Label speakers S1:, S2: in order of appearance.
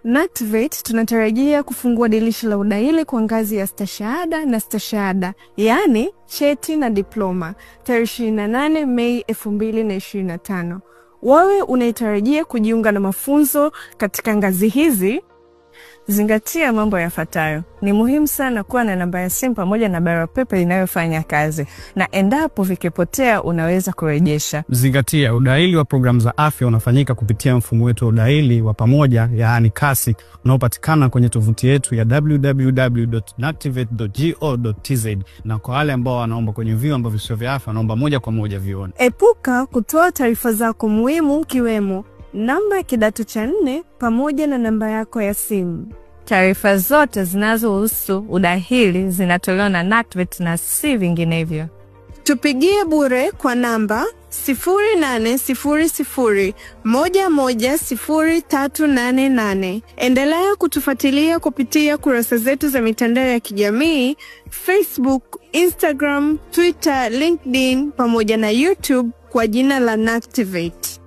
S1: NACTVET tunatarajia kufungua dirisha la udahili kwa ngazi ya stashahada na stashahada, yani cheti na diploma, tarehe 28 Mei 2025. Wewe unaitarajia kujiunga na mafunzo katika ngazi hizi? Zingatia mambo yafuatayo. Ni muhimu sana kuwa na namba ya simu pamoja na barua pepe inayofanya kazi, na endapo vikipotea unaweza kurejesha.
S2: Zingatia udahili wa programu za afya unafanyika kupitia mfumo wetu wa udahili wa pamoja, yaani KASI, unaopatikana kwenye tovuti yetu ya www.nactvet.go.tz, na kwa wale ambao wanaomba kwenye vyuo ambavyo sio vya afya wanaomba moja kwa moja vioni.
S1: Epuka kutoa taarifa zako muhimu kiwemo namba ya kidato cha 4 pamoja na namba yako ya simu. Taarifa zote zinazohusu udahili zinatolewa na NACTVET na si vinginevyo. Tupigie bure kwa namba 0800110388. Endelea kutufuatilia kupitia kurasa zetu za mitandao ya kijamii, Facebook, Instagram, Twitter, LinkedIn pamoja na YouTube kwa jina la NACTVET.